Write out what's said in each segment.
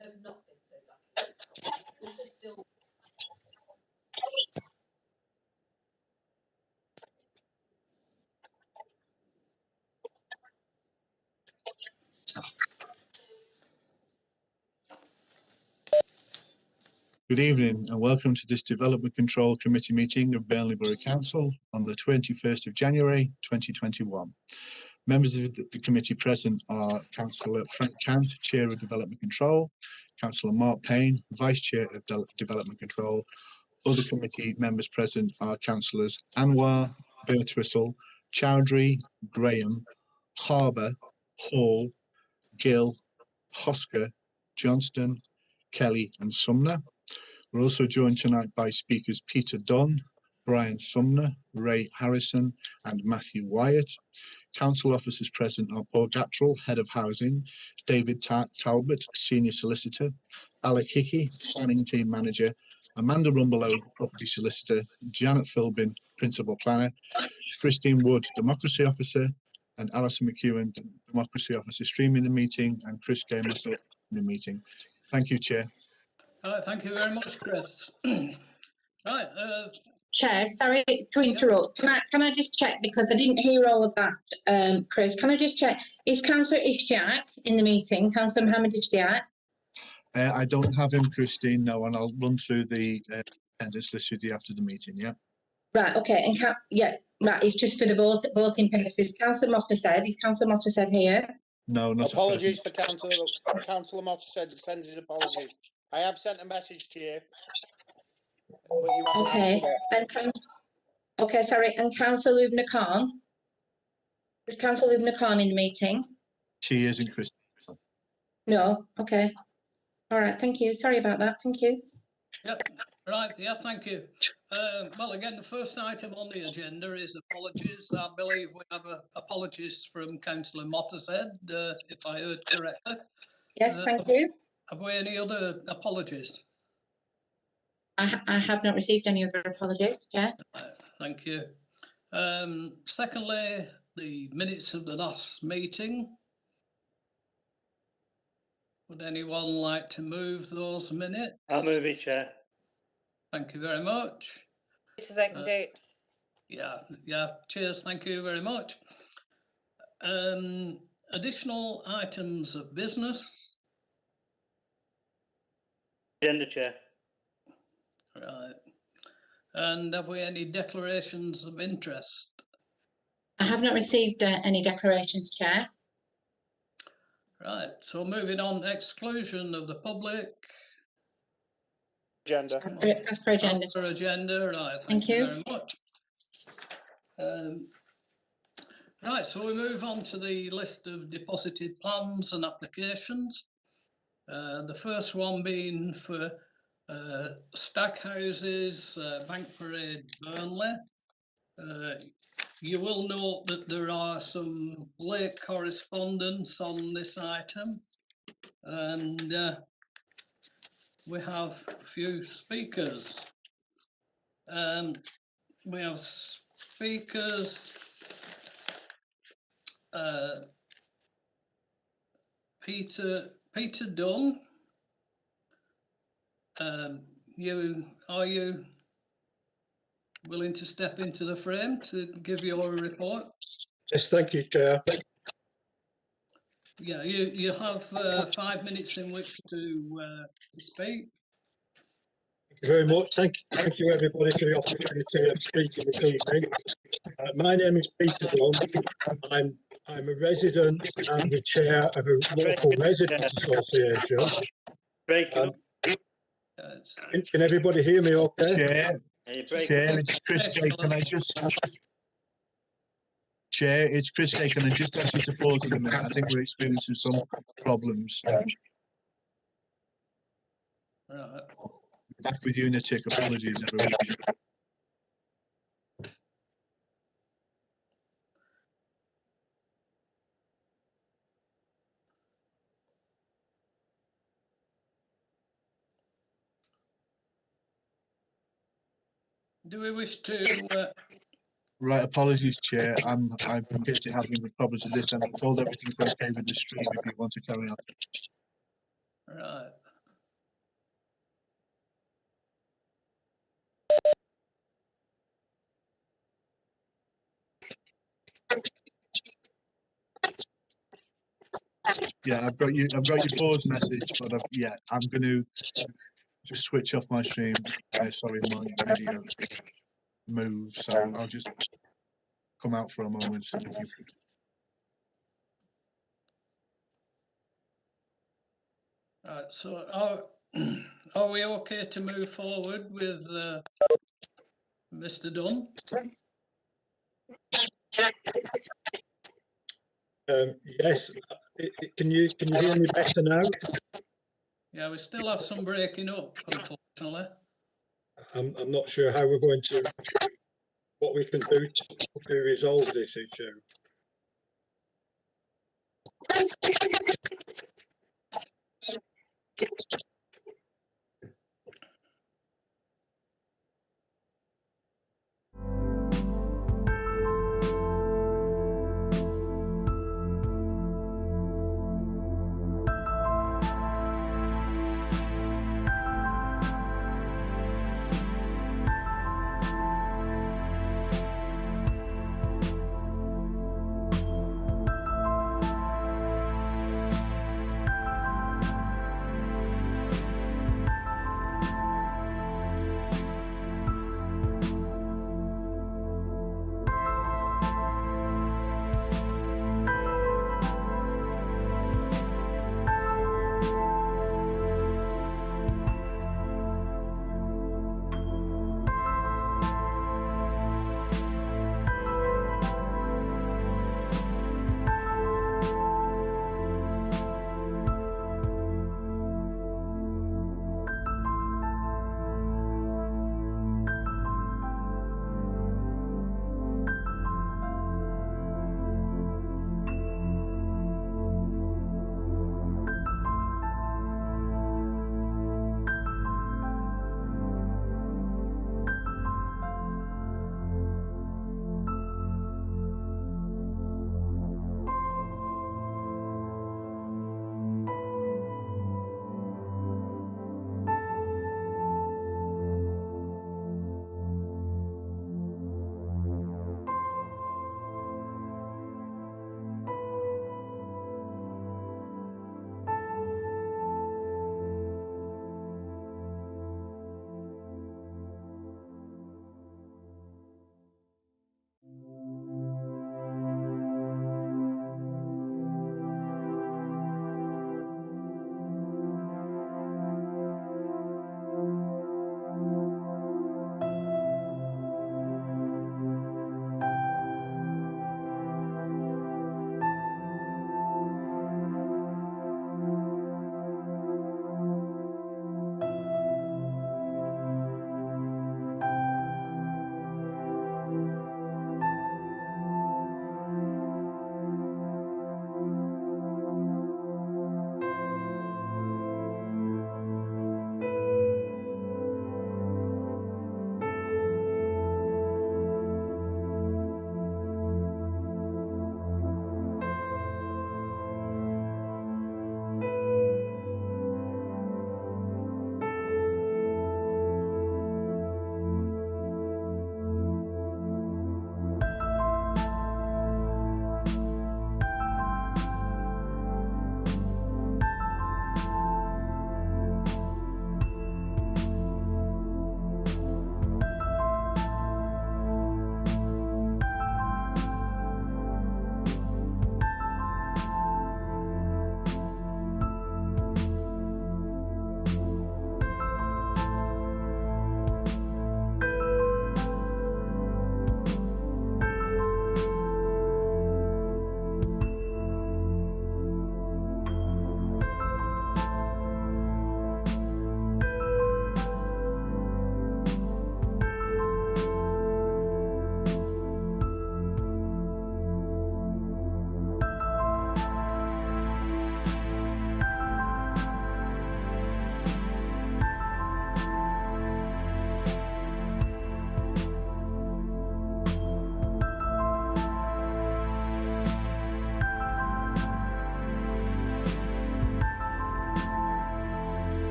have not been so lucky, which are still. Good evening and welcome to this Development Control Committee meeting of Burnley Borough Council on the 21st of January 2021. Members of the committee present are Councillor Frank Cant, Chair of Development Control, Councillor Mark Payne, Vice Chair of Development Control. Other committee members present are Councillors Anwar, Birtwistle, Chowdhury, Graham, Harbour, Hall, Gill, Hosker, Johnston, Kelly and Sumner. We're also joined tonight by speakers Peter Dunn, Brian Sumner, Ray Harrison and Matthew Wyatt. Council officers present are Paul Gattrell, Head of Housing, David Talbot, Senior Solicitor, Alec Hickey, Planning Team Manager, Amanda Rumbelow, Property Solicitor, Janet Philbin, Principal Planner, Christine Wood, Democracy Officer, and Alison McEwen, Democracy Officer, streaming the meeting, and Chris Gay, myself, in the meeting. Thank you, Chair. Thank you very much, Chris. Right. Chair, sorry to interrupt. Can I just check, because I didn't hear all of that, Chris. Can I just check? Is Councillor Ishtiaq in the meeting? Councillor Mohammed Ishtiaq? I don't have him, Christine, no, and I'll run through the attendance list with you after the meeting, yeah? Right, okay. And right, it's just for the voting purposes. Councillor Mottershead, is Councillor Mottershead here? No, not apologies for Councillor Mottershead sends his apologies. I have sent a message to you. But you haven't Okay, and okay, sorry, and Councillor Lubna Khan? Is Councillor Lubna Khan in the meeting? She isn't, Christine. No, okay. All right, thank you. Sorry about that. Thank you. Yep, right, yeah, thank you. Well, again, the first item on the agenda is apologies. I believe we have apologies from Councillor Mottershead, if I heard correctly. Yes, thank you. Have we any other apologies? I have not received any other apologies, Chair. Thank you. Secondly, the minutes of the last meeting. Would anyone like to move those minutes? I'll move it, Chair. Thank you very much. It's a second date. Yeah, cheers, thank you very much. Additional items of business. Agenda, Chair. Right. And have we any declarations of interest? I have not received any declarations, Chair. Right, so moving on, exclusion of the public. Agenda. As per agenda. As per agenda, right, Thank you. very much. Right, so we move on to the list of deposited plans and applications. The first one being for Stack Houses, Bank Parade, Burnley. You will note that there are some late correspondence on this item, and we have a few speakers. We have speakers Peter Dunn. Are you willing to step into the frame to give your report? Yes, thank you, Chair. Yeah, you have 5 minutes in which to speak. Thank you very much. Thank you everybody for the opportunity of speaking this evening. My name is Peter Dunn. I'm a resident and the chair of a local residents association. Can everybody hear me okay? Chair, it's Chris Gay. Can I just... Chair, it's Chris Gay. Can I just ask you to pause a minute? I think we're experiencing some problems. Right. Back with you in a tick. Apologies, everybody. Do we wish to... Right, apologies, Chair. I'm guessing having problems with this, and I'm told everything's okay with the stream if you want to carry on. Right. Yeah, I've got your pause message, but I'm going to just switch off my stream. Sorry, my video moves, so I'll just come out for a moment. If you Right, so are we okay to move forward with Mr. Dunn? Yes, can you hear me better now? Yeah, we still have some breaking up, unfortunately. I'm not sure how we're going to, what we can do to resolve this issue.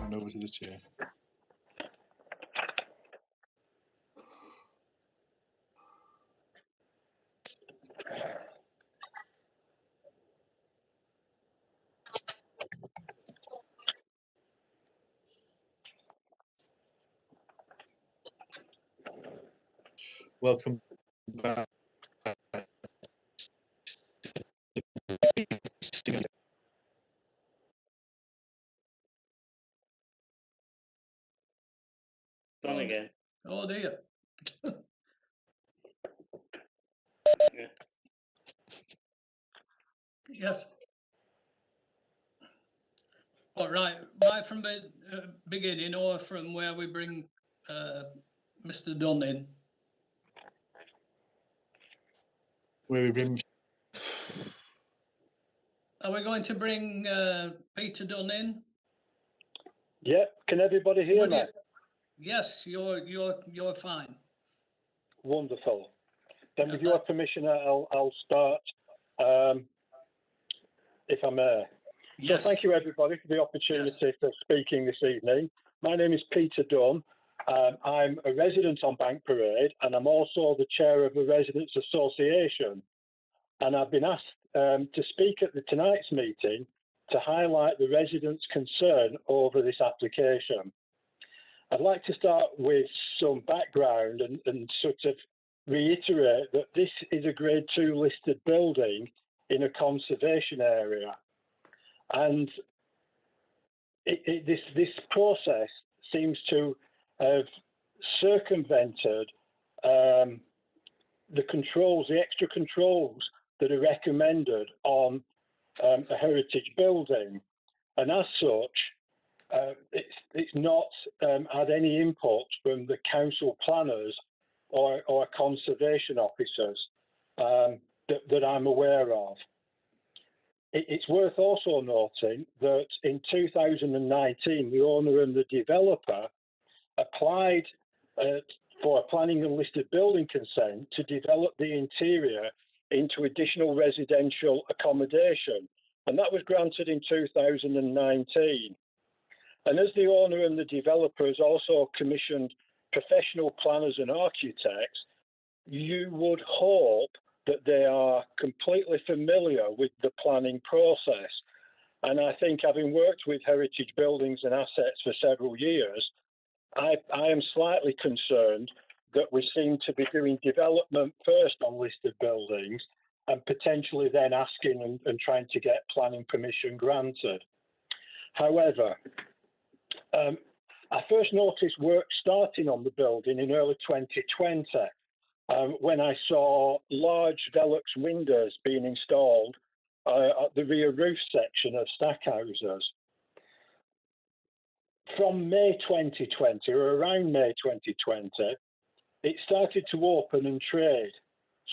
hand over to the chair. welcome back. Gone again. Oh dear. Yeah. Yes. All right, right from the beginning or from where we bring Mr. Dunn in? Where we bring, Are we going to bring Peter Dunn in? Yeah, can everybody hear Would me? you- Yes, you're fine. Wonderful. Then with Yeah, your permission, I'll start, if I may. So Yes. thank you everybody for the opportunity for speaking this evening. My name is Peter Dunn. I'm a resident on Bank Parade and I'm also the chair of the Residents Association. And I've been asked to speak at tonight's meeting to highlight the residents' concern over this application. I'd like to start with some background and sort of reiterate that this is a Grade 2 listed building in a conservation area. And this process seems to have circumvented the controls, the extra controls that are recommended on a heritage building. And as such, it's not had any input from the council planners or conservation officers that I'm aware of. It's worth also noting that in 2019, the owner and the developer applied for a planning and listed building consent to develop the interior into additional residential accommodation. And that was granted in 2019. And as the owner and the developer has also commissioned professional planners and architects, you would hope that they are completely familiar with the planning process. And I think, having worked with heritage buildings and assets for several years, I am slightly concerned that we seem to be doing development first on listed buildings and potentially then asking and trying to get planning permission granted. However, I first noticed work starting on the building in early 2020 when I saw large Velux windows being installed at the rear roof section of stack houses. From May 2020, or around May 2020, it started to open and trade.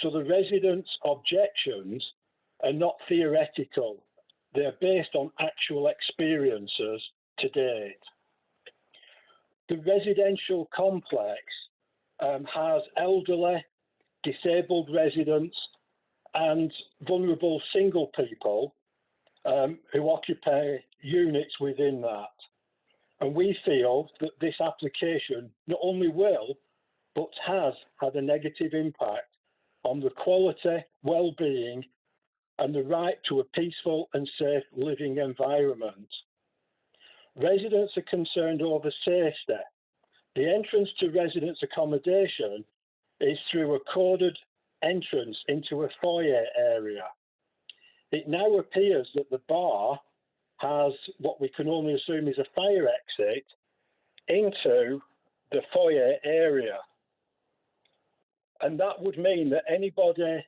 So the residents' objections are not theoretical. They're based on actual experiences to date. The residential complex has elderly, disabled residents and vulnerable single people who occupy units within that. And we feel that this application not only will, but has had a negative impact on the quality, well-being, and the right to a peaceful and safe living environment. Residents are concerned over safety. The entrance to residents' accommodation is through a corded entrance into a foyer area. It now appears that the bar has what we can only assume is a fire exit into the foyer area. And that would mean that anybody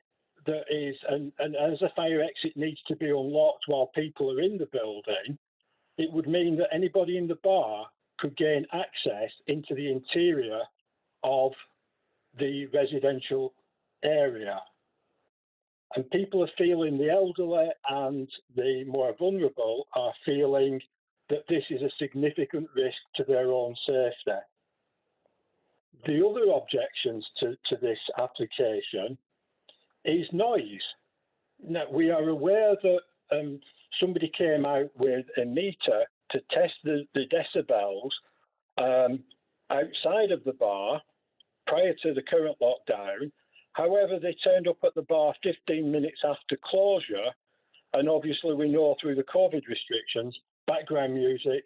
that is, and as a fire exit needs to be unlocked while people are in the building, it would mean that anybody in the bar could gain access into the interior of the residential area. And people are feeling, the elderly and the more vulnerable are feeling that this is a significant risk to their own safety. The other objections to this application is noise. Now, we are aware that somebody came out with a meter to test the decibels outside of the bar prior to the current lockdown. However, they turned up at the bar 15 minutes after closure, and obviously we know through the COVID restrictions, background music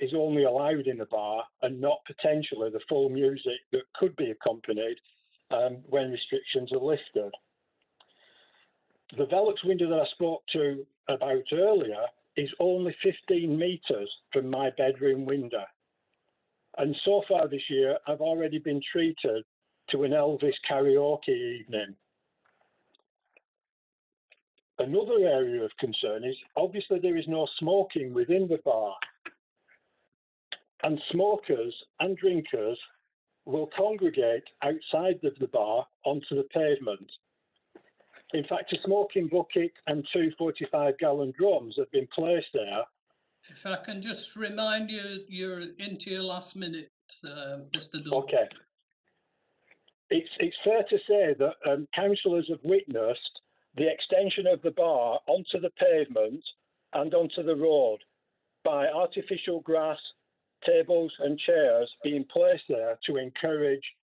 is only allowed in the bar and not potentially the full music that could be accompanied when restrictions are lifted. The Velux window that I spoke to about earlier is only 15 metres from my bedroom window. And so far this year, I've already been treated to an Elvis karaoke evening. Another area of concern is obviously there is no smoking within the bar. And smokers and drinkers will congregate outside of the bar onto the pavement. In fact, a smoking bucket and two 45-gallon drums have been placed there. If I can just remind you, you're into your last minute, Mr. Dunn. Okay. It's fair to say that councillors have witnessed the extension of the bar onto the pavement and onto the road by artificial grass, tables and chairs being placed there to encourage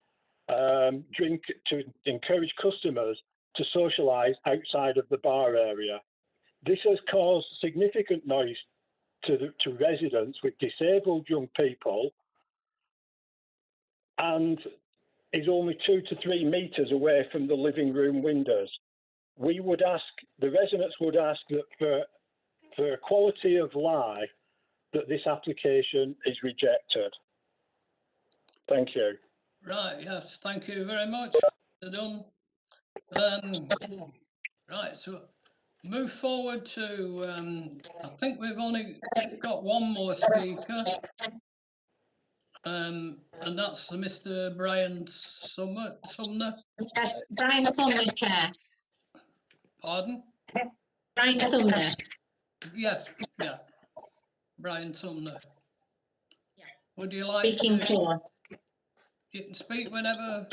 encourage customers to socialise outside of the bar area. This has caused significant noise to residents with disabled young people and is only 2 to 3 metres away from the living room windows. We would ask, the residents would ask that for quality of life, that this application is rejected. Thank you. Right, yes, thank you very much, Mr. Dunn. Right, so move forward to, I think we've only got one more speaker. And that's Mr. Brian Sumner. Yes, Brian Sumner, Chair. Pardon? Brian Sumner. Yes, yeah. Brian Sumner. Yeah. Would you like Speaking to? for. You can speak whenever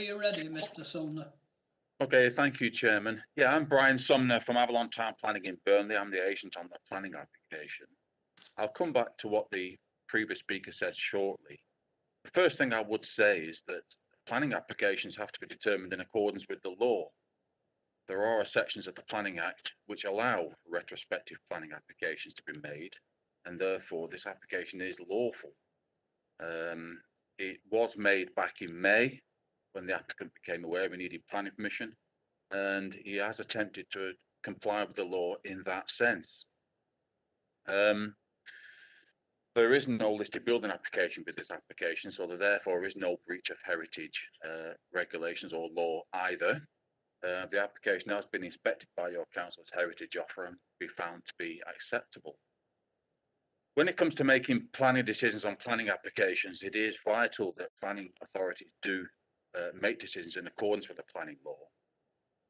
you're ready, Mr. Sumner. Okay, thank you, Chairman. Yeah, I'm Brian Sumner from Avalon Town Planning in Burnley. I'm the agent on the planning application. I'll come back to what the previous speaker said shortly. The first thing I would say is that planning applications have to be determined in accordance with the law. There are sections of the Planning Act which allow retrospective planning applications to be made, and therefore this application is lawful. It was made back in May when the applicant became aware he needed planning permission, and he has attempted to comply with the law in that sense. There is no listed building application with this application, so there therefore is no breach of heritage regulations or law either. The application has been inspected by your council's heritage officer and be found to be acceptable. When it comes to making planning decisions on planning applications, it is vital that planning authorities do make decisions in accordance with the planning law.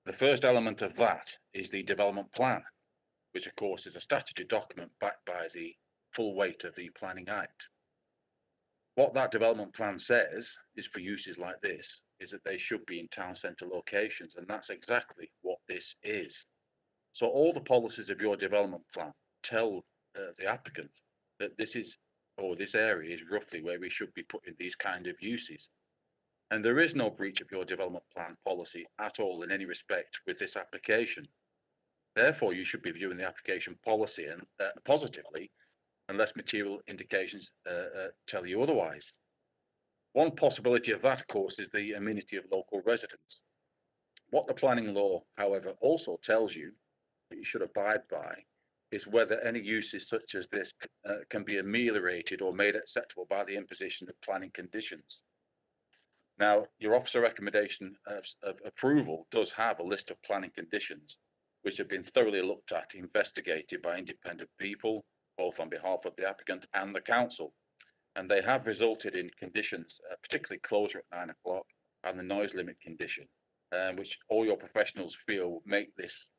The first element of that is the development plan, which of course is a statutory document backed by the full weight of the Planning Act. What that development plan says is for uses like this, is that they should be in town centre locations, and that's exactly what this is. So all the policies of your development plan tell the applicant that this is, or this area is roughly where we should be putting these kind of uses. And there is no breach of your development plan policy at all in any respect with this application. Therefore, you should be viewing the application policy and positively, unless material indications tell you otherwise. One possibility of that, of course, is the amenity of local residents. What the planning law, however, also tells you that you should abide by is whether any uses such as this can be ameliorated or made acceptable by the imposition of planning conditions. Now, your officer recommendation of approval does have a list of planning conditions which have been thoroughly looked at, investigated by independent people, both on behalf of the applicant and the council. And they have resulted in conditions, particularly closure at 9 o'clock and the noise limit condition, which all your professionals feel make this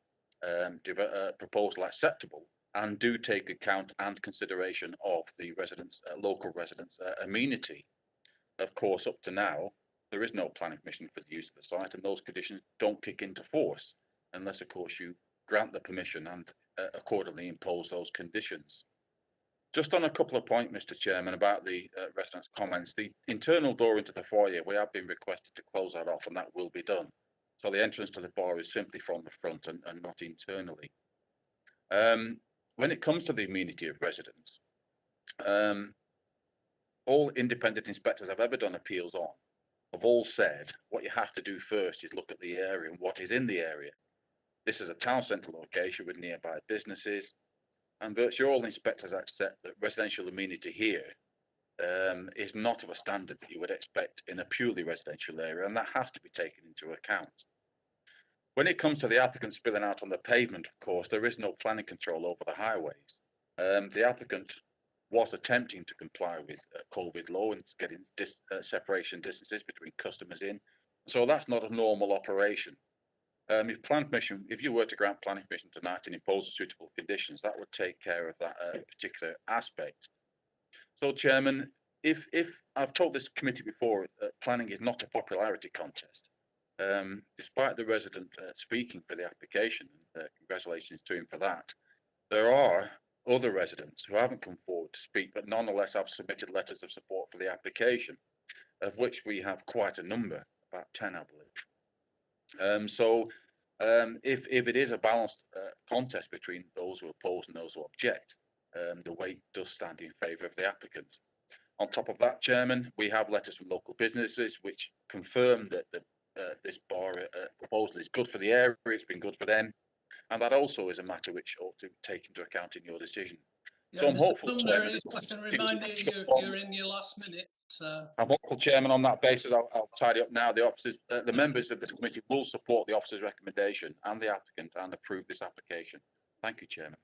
proposal acceptable and do take account and consideration of the residents, local residents' amenity. Of course, up to now, there is no planning permission for the use of the site, and those conditions don't kick into force unless, of course, you grant the permission and accordingly impose those conditions. Just on a couple of points, Mr. Chairman, about the residents' comments, the internal door into the foyer, we have been requested to close that off, and that will be done. So the entrance to the bar is simply from the front and not internally. When it comes to the amenity of residents, all independent inspectors I've ever done appeals on have all said what you have to do first is look at the area and what is in the area. This is a town centre location with nearby businesses, and virtually all inspectors accept that residential amenity here is not of a standard that you would expect in a purely residential area, and that has to be taken into account. When it comes to the applicant spilling out on the pavement, of course, there is no planning control over the highways. The applicant was attempting to comply with COVID law and getting separation distances between customers in. So that's not a normal operation. If you were to grant planning permission tonight and impose the suitable conditions, that would take care of that particular aspect. So, Chairman, if I've told this committee before, planning is not a popularity contest. Despite the resident speaking for the application, congratulations to him for that, there are other residents who haven't come forward to speak, but nonetheless have submitted letters of support for the application, of which we have quite a number, about 10, I believe. If it is a balanced contest between those who oppose and those who object, the weight does stand in favour of the applicant. On top of that, Chairman, we have letters from local businesses which confirm that this proposal is good for the area, it's been good for them, and that also is a matter which ought to take into account in your decision. So I'm hopeful, Chairman. If I can remind you, you're in your last minute. I'm hopeful, Chairman, on that basis. I'll tidy up now. The members of this committee will support the officer's recommendation and the applicant and approve this application. Thank you, Chairman.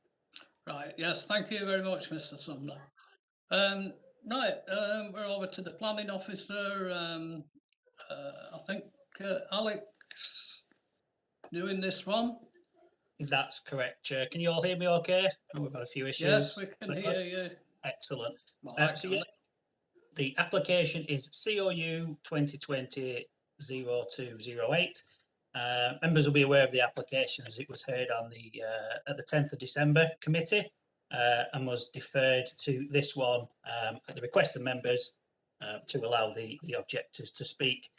Right, yes, thank you very much, Mr Sumner. We're over to the planning officer. I think Alex doing this one. That's correct, Chair. Can you all hear me okay? Oh, we've had a few issues. Yes, we can hear you. Excellent. Well, So, excellent. yeah, the application is COU 2020-0208. Members will be aware of the application as it was heard on the at the 10th of December committee and was deferred to this one at the request of members to allow the objectors to speak.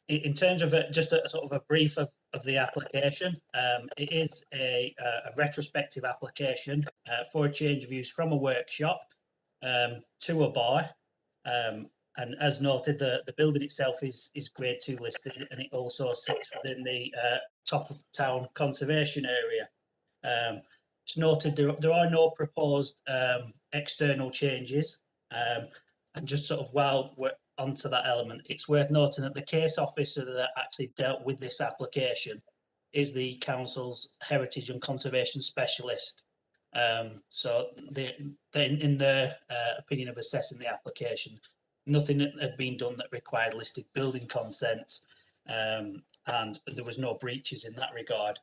In terms of just a sort of a brief of the application, it is a retrospective application for a change of use from a workshop to a bar. And as noted, the building itself is grade 2 listed, and it also sits within the top of town conservation area. It's noted there are no proposed external changes. And just sort of while we're onto that element, it's worth noting that the case officer that actually dealt with this application is the council's heritage and conservation specialist. So in their opinion of assessing the application, nothing had been done that required listed building consent, and there was no breaches in that regard.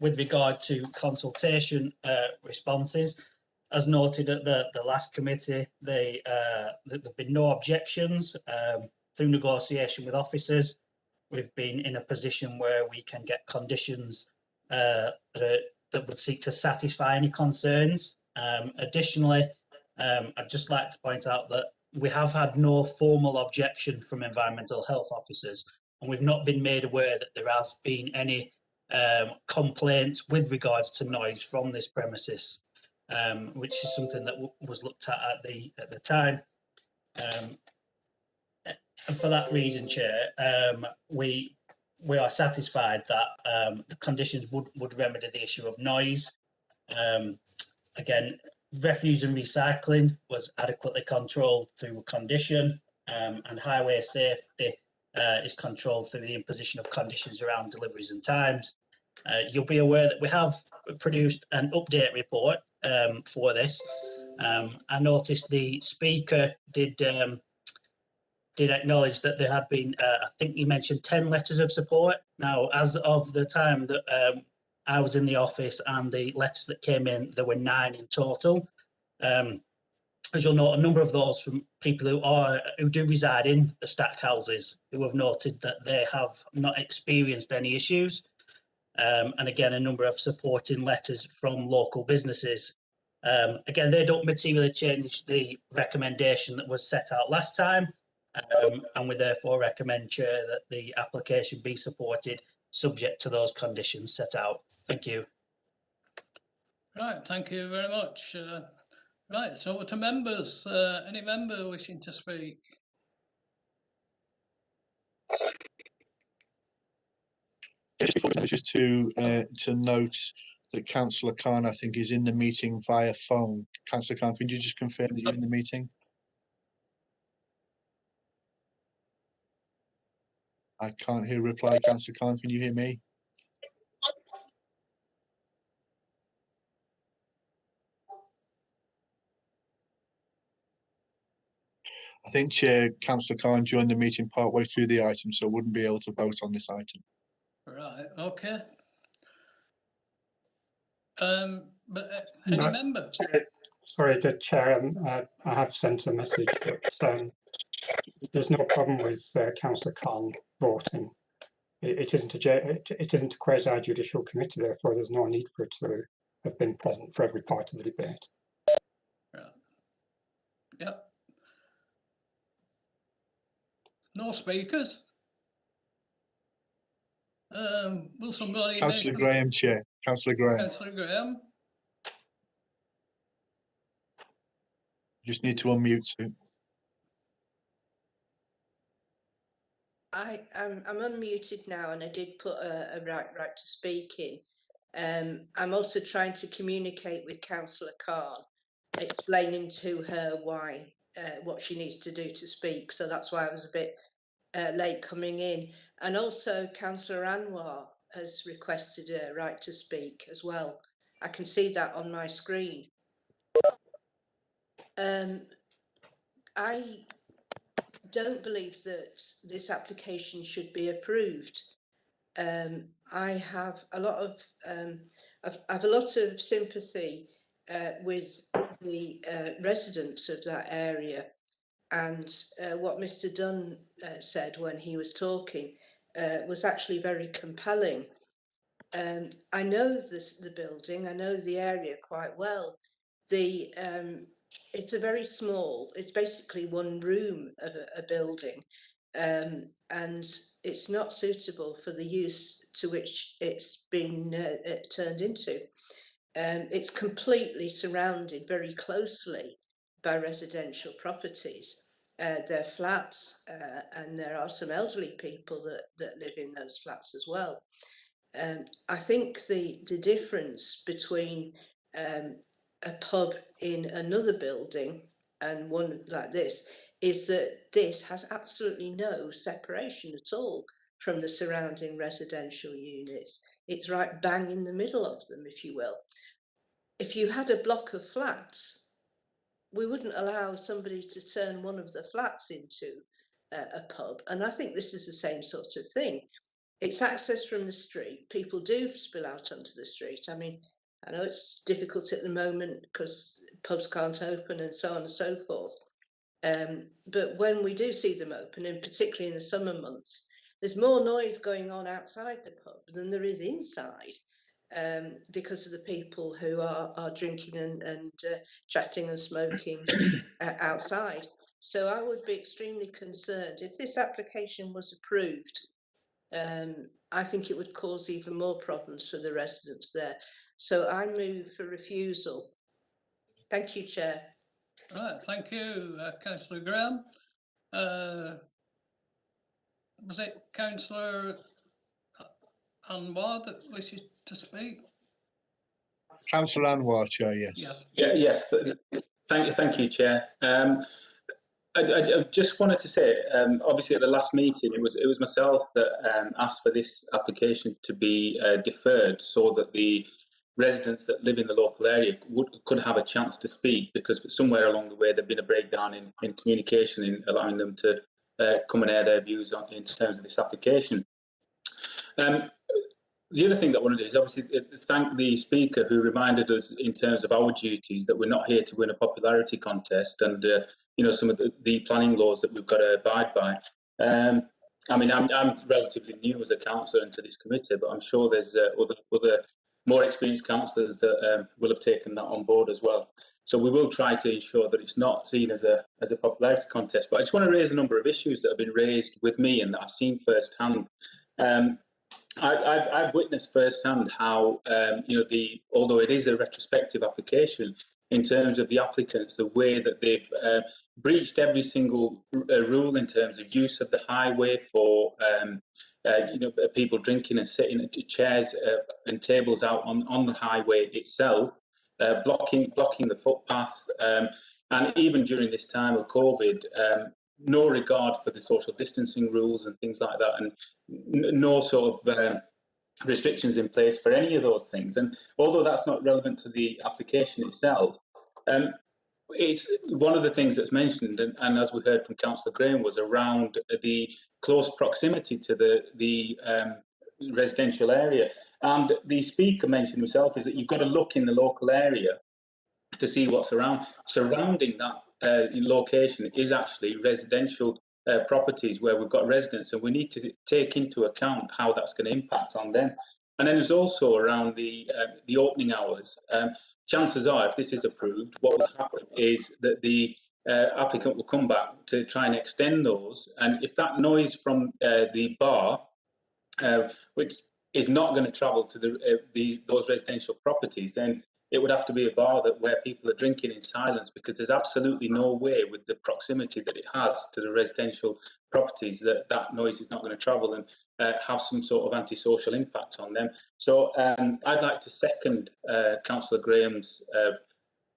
With regard to consultation responses, as noted at the last committee, there have been no objections through negotiation with officers. We've been in a position where we can get conditions that would seek to satisfy any concerns. Additionally, I'd just like to point out that we have had no formal objection from environmental health officers, and we've not been made aware that there has been any complaints with regards to noise from this premises, which is something that was looked at the time. And for that reason, Chair, we are satisfied that the conditions would remedy the issue of noise. Again, refuse and recycling was adequately controlled through a condition, and highway safety is controlled through the imposition of conditions around deliveries and times. You'll be aware that we have produced an update report for this. I noticed the speaker did acknowledge that there had been, I think you mentioned 10 letters of support. Now, as of the time that I was in the office and the letters that came in, there were 9 in total. As you'll note, a number of those from people who do reside in the stack houses, who have noted that they have not experienced any issues. And again, a number of supporting letters from local businesses. Again, they don't materially change the recommendation that was set out last time. And we therefore recommend, Chair, that the application be supported subject to those conditions set out. Thank you. Right, thank you very much. Right, so over to members. Any member wishing to speak? Just to note that Councillor Khan, I think, is in the meeting via phone. Councillor Khan, could you just confirm that you're in the meeting? I can't hear a reply. Councillor Khan, can you hear me? I think Chair Councillor Khan joined the meeting partway through the item, so wouldn't be able to vote on this item. Right, okay. But any No. member? Sorry, the chair, I have sent a message, but there's no problem with Councillor Khan voting. It isn't a quasi-judicial committee, therefore there's no need for it to have been present for every part of the debate. Right. Yep. No speakers? Will somebody? Councillor Graham, Chair. Councillor Graham. Councillor Graham? Just need to unmute. I'm unmuted now, and I did put a right to speak in. I'm also trying to communicate with Councillor Khan, explaining to her why what she needs to do to speak. So that's why I was a bit late coming in. And also Councillor Anwar has requested a right to speak as well. I can see that on my screen. I don't believe that this application should be approved. I have a lot of sympathy with the residents of that area, and what Mr. Dunn said when he was talking was actually very compelling. I know the building, I know the area quite well. It's a very small, it's basically one room of a building, and it's not suitable for the use to which it's been turned into. It's completely surrounded very closely by residential properties. They're flats, and there are some elderly people that live in those flats as well. I think the difference between a pub in another building and one like this is that this has absolutely no separation at all from the surrounding residential units. It's right bang in the middle of them, if you will. If you had a block of flats, we wouldn't allow somebody to turn one of the flats into a pub. And I think this is the same sort of thing. It's access from the street. People do spill out onto the street. I mean, I know it's difficult at the moment because pubs can't open and so on and so forth. But when we do see them open, and particularly in the summer months, there's more noise going on outside the pub than there is inside, because of the people who are drinking and chatting and smoking outside. So I would be extremely concerned if this application was approved. I think it would cause even more problems for the residents there. So I move for refusal. Thank you, Chair. Right, thank you, Councillor Graham. Was it Councillor Anwar that wishes to speak? Councillor Anwar, Chair, yes. Yes. Thank you, Chair. I just wanted to say, obviously at the last meeting, it was myself that asked for this application to be deferred so that the residents that live in the local area could have a chance to speak, because somewhere along the way there'd been a breakdown in communication in allowing them to come and air their views in terms of this application. The other thing that I want to do is obviously thank the speaker who reminded us in terms of our duties that we're not here to win a popularity contest, and some of the planning laws that we've got to abide by. I mean, I'm relatively new as a councillor into this committee, but I'm sure there's other more experienced councillors that will have taken that on board as well. So we will try to ensure that it's not seen as a popularity contest. But I just want to raise a number of issues that have been raised with me and that I've seen firsthand. I've witnessed firsthand how although it is a retrospective application, in terms of the applicants, the way that they've breached every single rule in terms of use of the highway for people drinking and sitting at chairs and tables out on the highway itself, blocking the footpath, and even during this time of COVID, no regard for the social distancing rules and things like that, and no sort of restrictions in place for any of those things. And although that's not relevant to the application itself, it's one of the things that's mentioned, and as we heard from Councillor Graham, was around the close proximity to the residential area. And the speaker mentioned himself is that you've got to look in the local area to see what's around. Surrounding that location is actually residential properties where we've got residents, and we need to take into account how that's going to impact on them. And then there's also around the opening hours. Chances are, if this is approved, what will happen is that the applicant will come back to try and extend those. And if that noise from the bar, which is not going to travel to those residential properties, then it would have to be a bar where people are drinking in silence, because there's absolutely no way, with the proximity that it has to the residential properties, that noise is not going to travel and have some sort of antisocial impact on them. So I'd like to second Councillor Graham's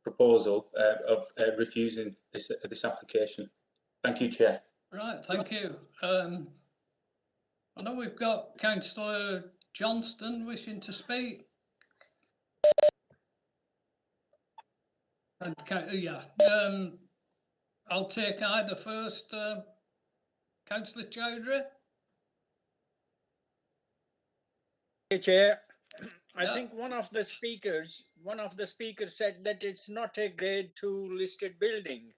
proposal of refusing this application. Thank you, Chair. Right, thank you. I know we've got Councillor Johnston wishing to speak. And I'll take either first. Councillor Chowdhury. Chair, I Yeah. think one of the speakers said that it's not a grade 2 listed building.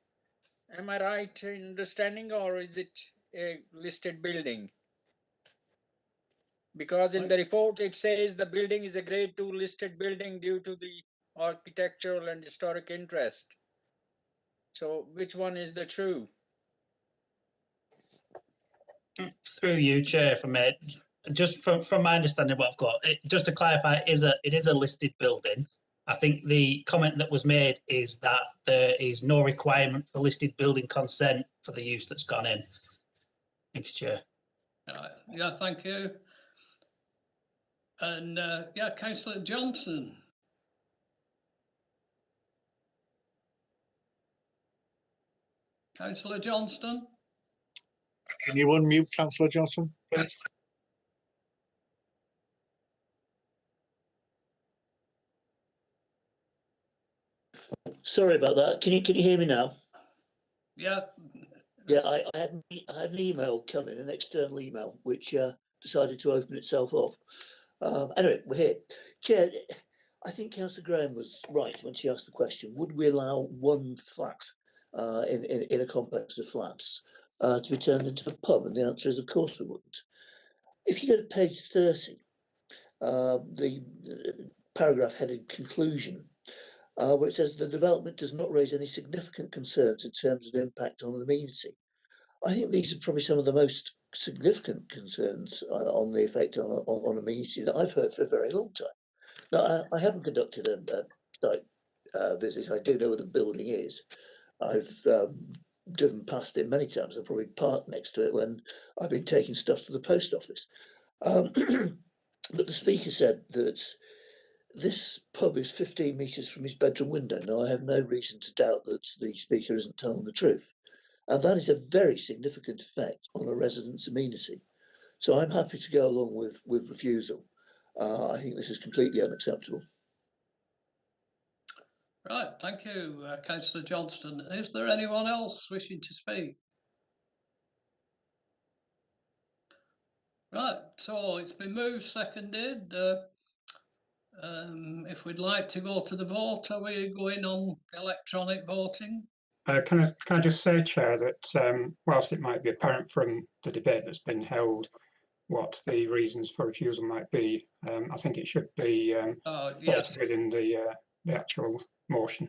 Am I right in understanding, or is it a listed building? Because in the report it says the building is a grade 2 listed building due to the architectural and historic interest. So which one is the true? Through you, Chair, just from my understanding of what I've got, just to clarify, it is a listed building. I think the comment that was made is that there is no requirement for listed building consent for the use that's gone in. Thank you, Chair. Yeah, thank you. And Councillor Johnson. Councillor Johnston. Can you unmute Councillor Johnson, please? Sorry about that. Can you hear me now? Yeah. Yeah, I had an email come in, an external email, which decided to open itself up. Anyway, we're here. Chair, I think Councillor Graham was right when she asked the question, would we allow one flat in a complex of flats to be turned into a pub? And the answer is, of course we wouldn't. If you go to page 30, the paragraph headed conclusion, where it says the development does not raise any significant concerns in terms of impact on the amenity. I think these are probably some of the most significant concerns on the effect on amenity that I've heard for a very long time. Now, I haven't conducted a site visit. I do know where the building is. I've driven past it many times. I've probably parked next to it when I've been taking stuff to the post office. But the speaker said that this pub is 15 metres from his bedroom window. Now, I have no reason to doubt that the speaker isn't telling the truth. And that is a very significant effect on a resident's amenity. So I'm happy to go along with refusal. I think this is completely unacceptable. Right, thank you, Councillor Johnston. Is there anyone else wishing to speak? Right, so it's been moved, seconded. If we'd like to go to the vote, are we going on electronic voting? Can I just say, Chair, that whilst it might be apparent from the debate that's been held what the reasons for refusal might be, I think it should be yes, within the actual motion.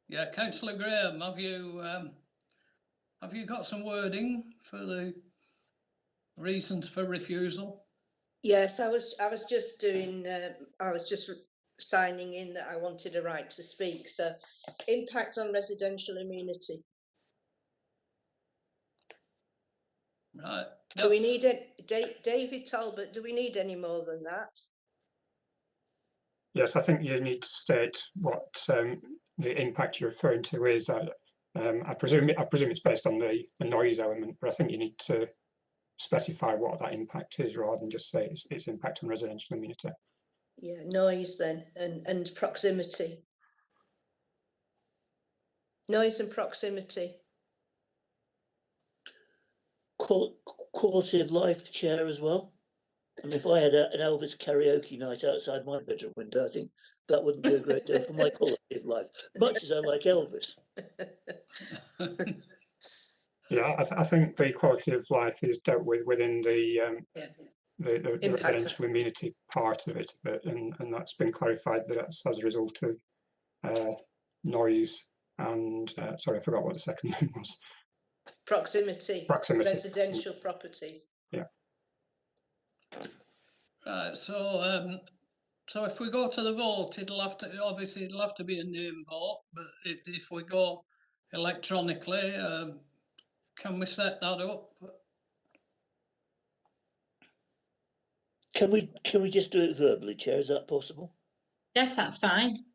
Yeah, Councillor Graham, have you got some wording for the reasons for refusal? Yes, I was just doing. I was just signing in that I wanted a right to speak. So impact on residential amenity. Right. Do we need it? David Talbot, do we need any more than that? Yes, I think you need to state what the impact you're referring to is. I presume it's based on the noise element, but I think you need to specify what that impact is rather than just say its impact on residential amenity. Yeah, noise then, and proximity. Noise and proximity. Quality of life, Chair, as well. I mean, if I had an Elvis karaoke night outside my bedroom window, I think that wouldn't do a great deal for my quality of life, much as I like Elvis. Yeah, I think the quality of life is dealt with within the residential amenity part of it, and that's been clarified that that's as a result of noise and sorry, I forgot what the second one was. Proximity. Residential properties. Yeah. Right. So if we go to the vote, it'll have to be a name vote. But if we go electronically, can we set that up? Can we just do it verbally, Chair? Is that possible? Yes, that's fine.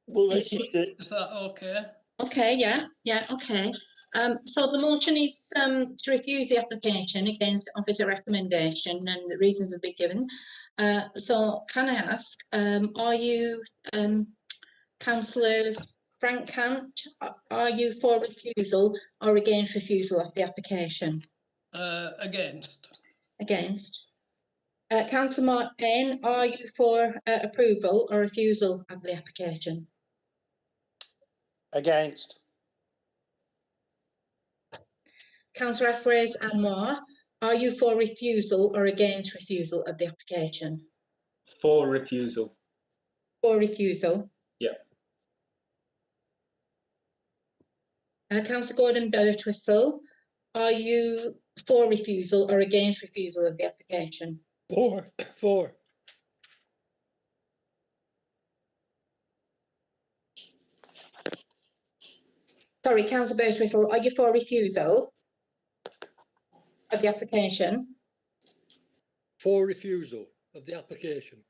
Well, let's just do it. Is that okay? Okay, yeah, okay. So the motion is to refuse the application against officer recommendation, and the reasons have been given. So can I ask, are you, Councillor Frank Cant, are you for refusal or against refusal of the application? Against. Against. Councillor Mark Payne, are you for approval or refusal of the application? Against. Councillor Afraiz Anwar, are you for refusal or against refusal of the application? For refusal. For refusal. Yeah. Councillor Gordon Birtwistle, are you for refusal or against refusal of the application? For. Sorry, Councillor Birtwistle, are you for refusal of the application? For refusal of the application.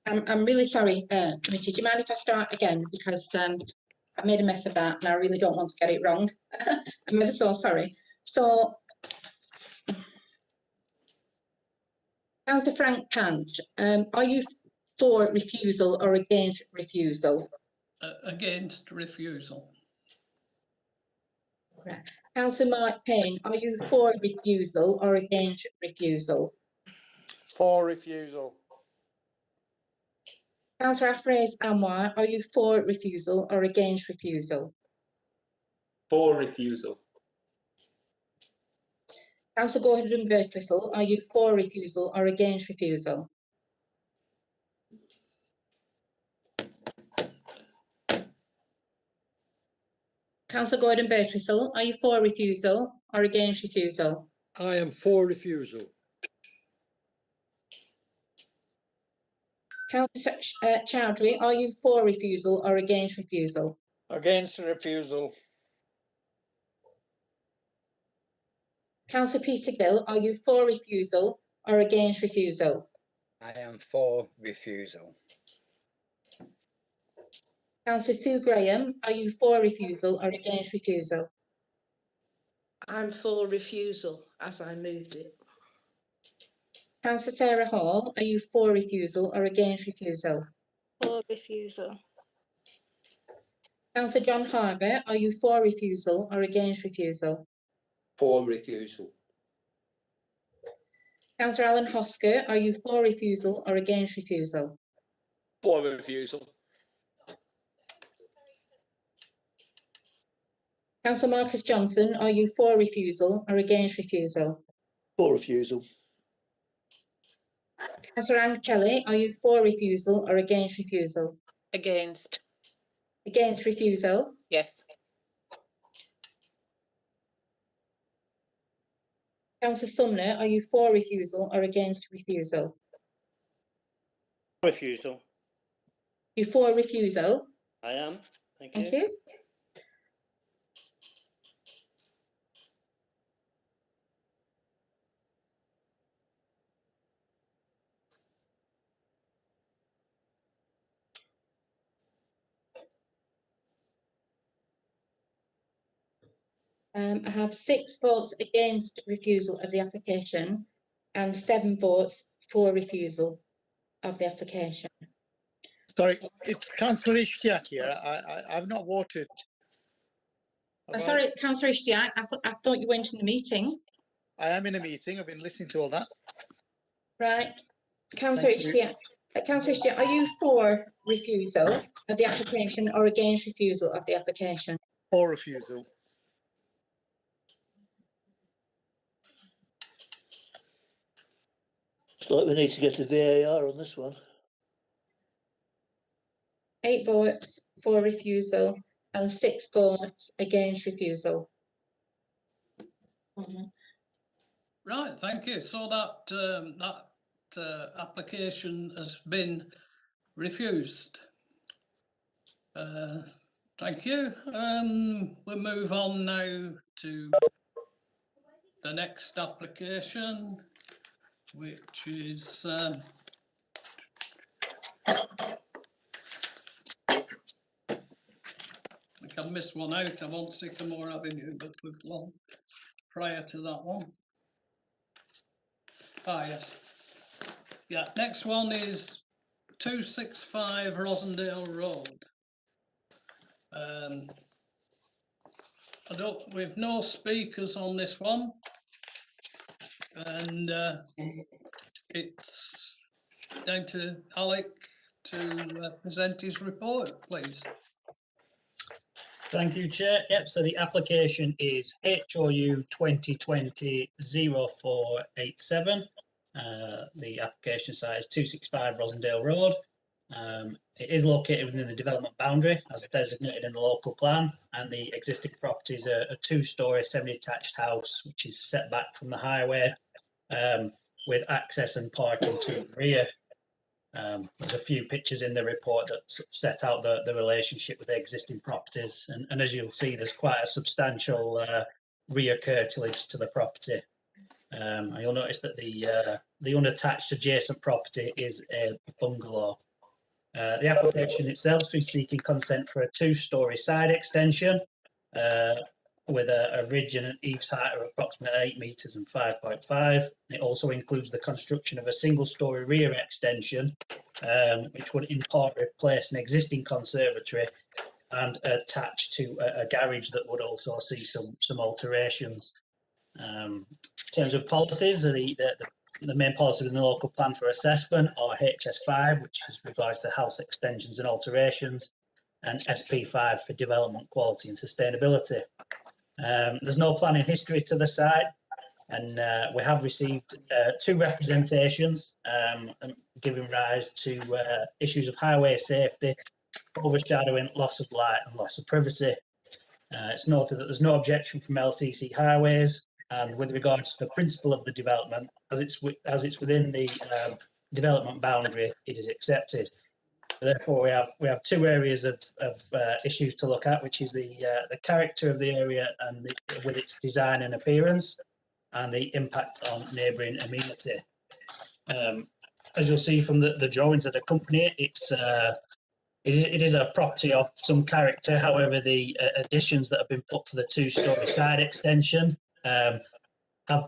I'm really sorry, committee. Do you mind if I start again? Because I made a mess of that and I really don't want to get it wrong. I'm ever so sorry. So, Councillor Frank Cant, are you for refusal or against refusal? Against refusal. Right. Councillor Mark Payne, are you for refusal or against refusal? For refusal. Councillor Afraiz Anwar, are you for refusal or against refusal? For refusal. Councillor Gordon Birtwistle, are you for refusal or against refusal? Councillor Gordon Birtwistle, are you for refusal or against refusal? I am for refusal. Councillor Chowdhury, are you for refusal or against refusal? Against refusal. Councillor Peter Gill, are you for refusal or against refusal? I am for refusal. Councillor Sue Graham, are you for refusal or against refusal? I'm for refusal as I moved it. Councillor Sarah Hall, are you for refusal or against refusal? For refusal. Councillor John Harbour, are you for refusal or against refusal? For refusal. Councillor Alan Hosker, are you for refusal or against refusal? For refusal. Councillor Marcus Johnson, are you for refusal or against refusal? For refusal. Councillor Anne Kelly, are you for refusal or against refusal? Against. Against refusal. Yes. Councillor Sumner, are you for refusal or against refusal? Refusal. You for refusal? I am. Thank Thank you. you. I have 6 votes against refusal of the application and 7 votes for refusal of the application. Sorry, it's Councillor Ishtiaq here. I've not voted. Have I? Sorry, Councillor Ishtiaq, I thought you went in the meeting. I am in a meeting. I've been listening to all that. Right. Councillor Thank you. Ishtiaq, Councillor Ishtiaq, are you for refusal of the application or against refusal of the application? For refusal. It's like we need to get a VAR on this one. 8 votes for refusal and 6 votes against refusal. Right, thank you. So that application has been refused. Thank you. We'll move on now to the next application, which is I think I've missed one out. I'm on Sycamore Avenue, but we've one prior to that one. Ah, yes. Yeah, next one is 265 Rosendale Road. We've no speakers on this one, and it's down to Alec to present his report, please. Thank you, Chair. Yep, so the application is HOU 2020-0487. The application site is 265 Rosendale Road. It is located within the development boundary as designated in the local plan, and the existing property is a 2-storey semi-detached house which is set back from the highway with access and parking to the rear. There's a few pictures in the report that sort of set out the relationship with the existing properties, and as you'll see, there's quite a substantial rear curtilage to the property. And you'll notice that the unattached adjacent property is a bungalow. The application itself is seeking consent for a 2-storey side extension with a ridge and an eaves height of approximately 8 metres and 5.5. It also includes the construction of a single-storey rear extension, which would in part replace an existing conservatory and attach to a garage that would also see some alterations. In terms of policies, the main policy within the local plan for assessment are HS5, which is regards to house extensions and alterations, and SP5 for development quality and sustainability. There's no planning history to the site, and we have received 2 representations giving rise to issues of highway safety, overshadowing, loss of light and loss of privacy. It's noted that there's no objection from LCC Highways, and with regards to the principle of the development, as it's within the development boundary, it is accepted. Therefore, we have 2 areas of issues to look at, which is the character of the area and with its design and appearance, and the impact on neighbouring amenity. As you'll see from the drawings that accompany it, it is a property of some character. However, the additions that have been put for the 2-storey side extension have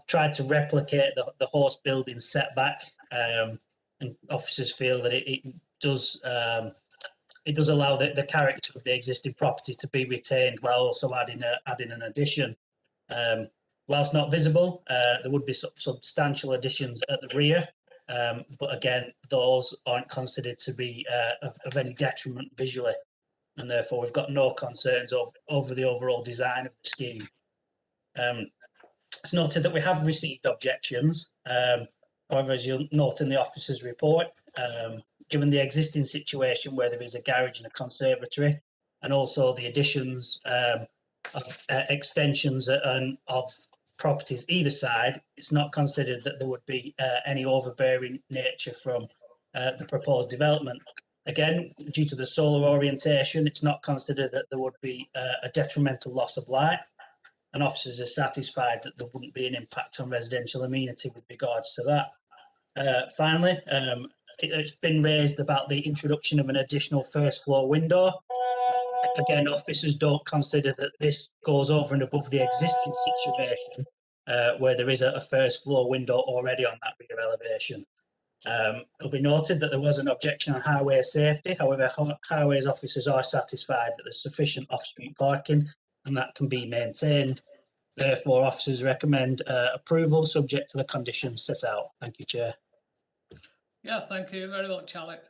tried to replicate the horse building setback, and officers feel that it does allow the character of the existing property to be retained while also adding an addition. Whilst not visible, there would be substantial additions at the rear, but again, those aren't considered to be of any detriment visually, and therefore we've got no concerns over the overall design of the scheme. It's noted that we have received objections. However, as you'll note in the officer's report, given the existing situation where there is a garage and a conservatory, and also the additions of extensions of properties either side, it's not considered that there would be any overbearing nature from the proposed development. Again, due to the solar orientation, it's not considered that there would be a detrimental loss of light, and officers are satisfied that there wouldn't be an impact on residential amenity with regards to that. Finally, it's been raised about the introduction of an additional first floor window. Again, officers don't consider that this goes over and above the existing situation where there is a first floor window already on that rear elevation. It'll be noted that there was an objection on highway safety. However, highways officers are satisfied that there's sufficient off-street parking and that can be maintained. Therefore, officers recommend approval subject to the conditions set out. Thank you, Chair. Yeah, thank you very much, Alec.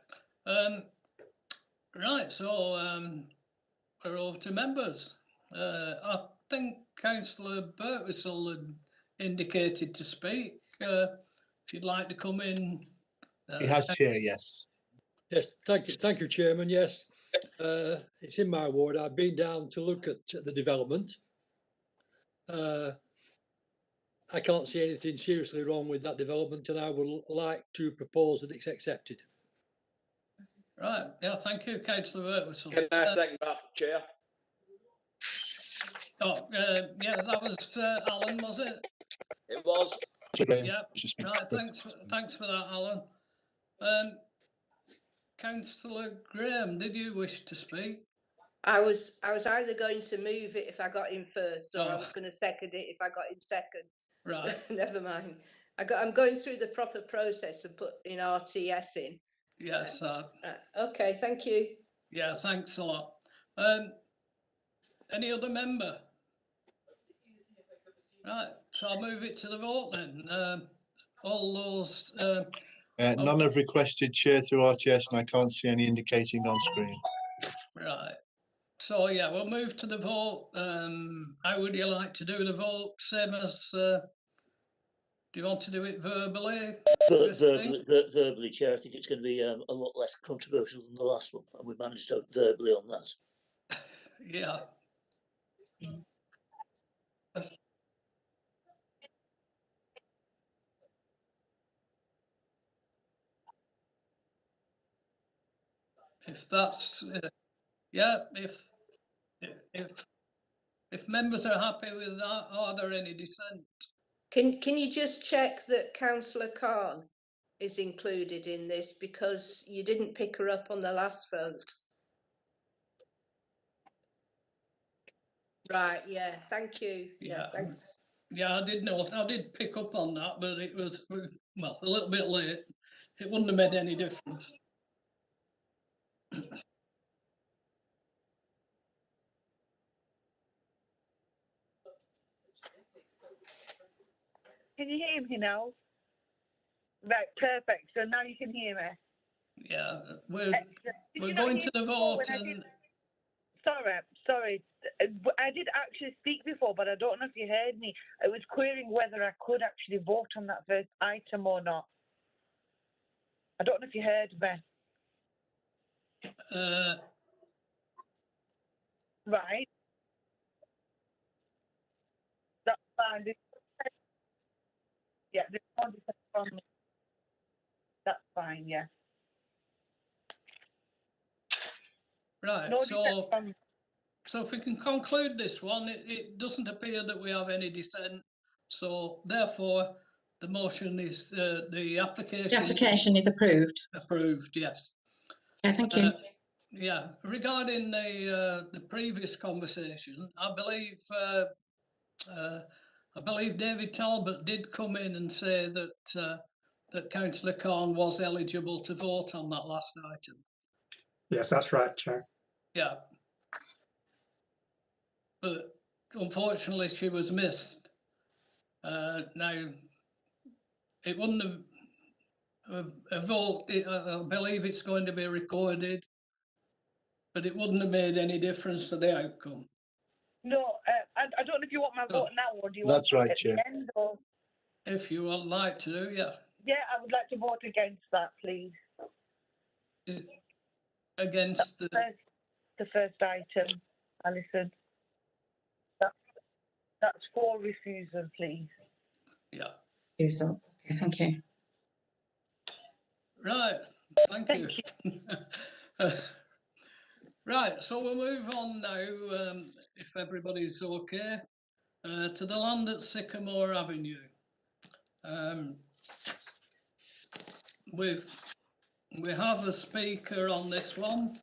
Right, so we're over to members. I think Councillor Birtwistle had indicated to speak. If you'd like to come in. He has, Chair, yes. Yes, thank you, Chairman. Yes, it's in my ward. I've been down to look at the development. I can't see anything seriously wrong with that development, and I would like to propose that it's accepted. Right, yeah, thank you, Councillor Birtwistle. Can I second that, Chair? Yeah, that was Alan, was it? It was. Yeah, right, thanks for that, Alan. Councillor Graham, did you wish to speak? I was either going to move it if I got in first, or I was going to second it if I got in second. Right. Never mind. I'm going through the proper process of putting RTS in. Yes. Okay, thank you. Yeah, thanks a lot. Any other member? Right, so I'll move it to the vote then. All those. None have requested, Chair, through RTS, and I can't see any indicating on screen. Right. So yeah, we'll move to the vote. How would you like to do the vote? Same as, do you want to do it verbally? Verbally, Chair. I think it's going to be a lot less controversial than the last one, and we managed to verbally on that. Yeah. If that's, yeah, if members are happy with that, are there any dissent? Can you just check that Councillor Khan is included in this, because you didn't pick her up on the last vote? Right, yeah, thank you. Yeah, thanks. Yeah, I did pick up on that, but it was, well, a little bit late. It wouldn't have made any difference. Can you hear me now? Right, perfect. So now you can hear me. Yeah, we're going to the vote. And... Sorry. I did actually speak before, but I don't know if you heard me. I was querying whether I could actually vote on that first item or not. I don't know if you heard me. Right. That's fine. Yeah, there's no dissent from me. That's fine, yeah. Right, No so if we can conclude this one, it doesn't appear that we have any dissent. So therefore, the motion is, the application. The application is approved. Approved, yes. Yeah, thank you. Yeah, regarding the previous conversation, I believe David Talbot did come in and say that that Councillor Khan was eligible to vote on that last item. Yes, that's right, Chair. Yeah. But unfortunately, she was missed. Now, it wouldn't have a vote. I believe it's going to be recorded, but it wouldn't have made any difference to the outcome. No, I don't know if you want my vote now, or do you That's want right, Chair. the end, or... If you would like to do, yeah. Yeah, I would like to vote against that, please. Against the first item, Alison. That's for refusal, please. Yeah. Refusal. Okay, thank you. Right, thank you. Right, so we'll move on now, if everybody's okay, to the land at Sycamore Avenue. We have a speaker on this one.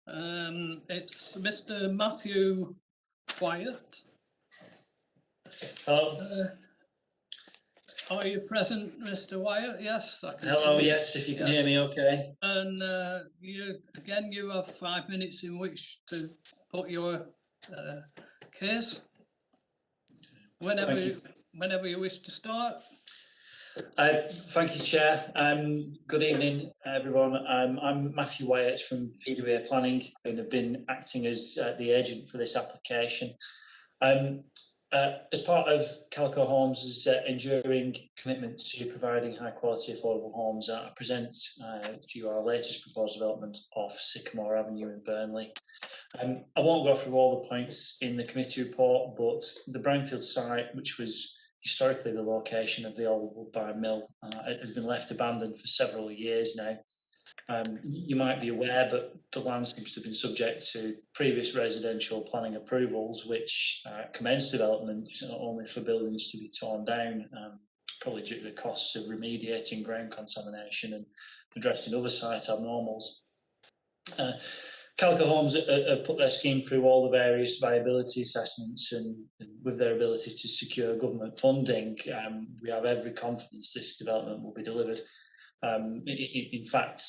It's Mr. Matthew Wyatt. Hello. Are you present, Mr. Wyatt? Yes. I can Hello, see you. yes, if you can hear Yes. me okay. And you have 5 minutes in which to put your case. Whenever Thank you. whenever you wish to start. Thank you, Chair. Good evening, everyone. I'm Matthew Wyatt from PWA Planning, and have been acting as the agent for this application. As part of Calico Homes' enduring commitment to providing high quality affordable homes, I present to you our latest proposed development of Sycamore Avenue in Burnley. I won't go through all the points in the committee report, but the brownfield site, which was historically the location of the old Woodbine Mill, it has been left abandoned for several years now. You might be aware, but the land seems to have been subject to previous residential planning approvals, which commenced development only for buildings to be torn down, probably due to the costs of remediating ground contamination and addressing other site abnormals. Calico Homes have put their scheme through all the various viability assessments, and with their ability to secure government funding, we have every confidence this development will be delivered. In fact,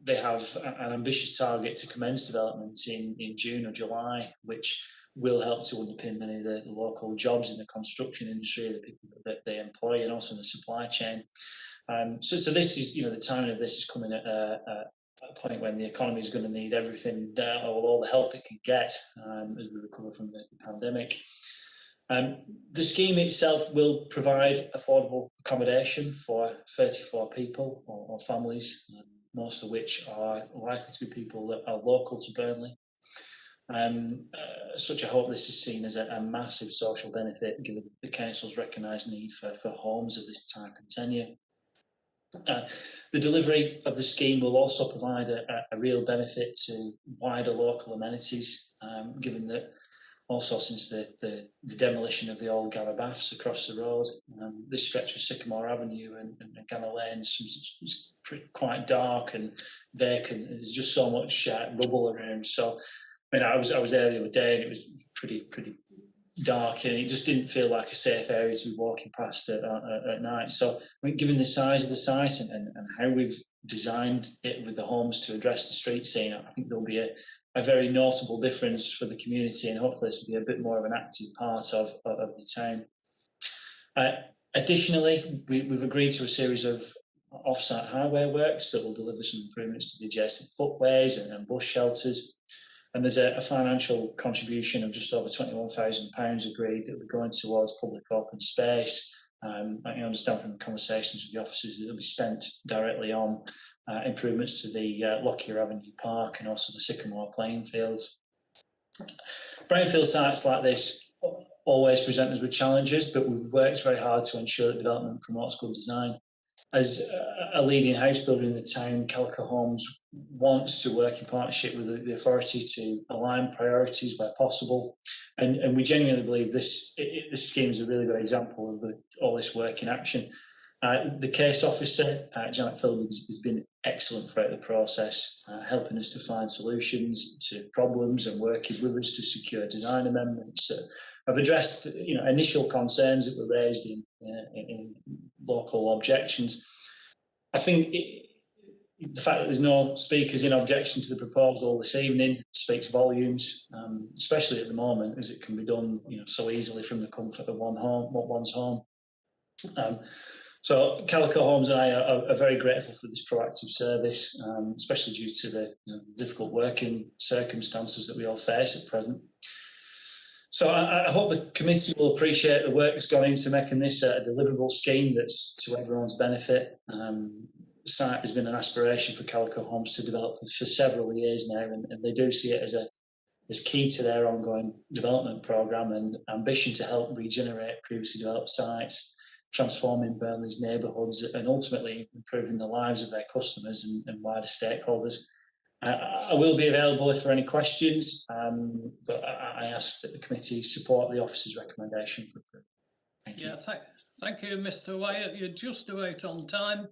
they have an ambitious target to commence development in June or July, which will help to underpin many of the local jobs in the construction industry, the people that they employ, and also in the supply chain. So this is, the timing of this is coming at a point when the economy is going to need everything, all the help it can get as we recover from the pandemic. The scheme itself will provide affordable accommodation for 34 people or families, most of which are likely to be people that are local to Burnley. Such I hope this is seen as a massive social benefit, given the council's recognised need for homes of this type and tenure. The delivery of the scheme will also provide a real benefit to wider local amenities, given that also since the demolition of the old Garra Baths across the road, this stretch of Sycamore Avenue and Ganna Lane is quite dark and vacant. There's just so much rubble around. So, I was there the other day and it was pretty dark, and it just didn't feel like a safe area to be walking past at night. So, given the size of the site and how we've designed it with the homes to address the street scene, I think there'll be a very notable difference for the community, and hopefully this will be a bit more of an active part of the town. Additionally, we've agreed to a series of off-site highway works that will deliver some improvements to the adjacent footways and bus shelters. And there's a financial contribution of just over £21,000 agreed that will be going towards public open space. I understand from the conversations with the officers that it'll be spent directly on improvements to the Lockyer Avenue Park and also the Sycamore playing fields. Brownfield sites like this always present us with challenges, but we've worked very hard to ensure that development promotes good design. As a leading house builder in the town, Calico Homes wants to work in partnership with the authority to align priorities where possible. And we genuinely believe this scheme is a really good example of all this work in action. The case officer, Janet Phillips, has been excellent throughout the process, helping us to find solutions to problems and working with us to secure design amendments. I've addressed initial concerns that were raised in local objections. I think the fact that there's no speakers in objection to the proposal this evening speaks volumes, especially at the moment, as it can be done so easily from the comfort of one's home. So Calico Homes and I are very grateful for this proactive service, especially due to the difficult working circumstances that we all face at present. So I hope the committee will appreciate the work that's gone into making this a deliverable scheme that's to everyone's benefit. The site has been an aspiration for Calico Homes to develop for several years now, and they do see it as is key to their ongoing development programme and ambition to help regenerate previously developed sites, transforming Burnley's neighbourhoods and ultimately improving the lives of their customers and wider stakeholders. I will be available if there are any questions, but I ask that the committee support the officer's recommendation for approval. Thank you. Yeah, thank you, Mr. Wyatt. You're just about on time,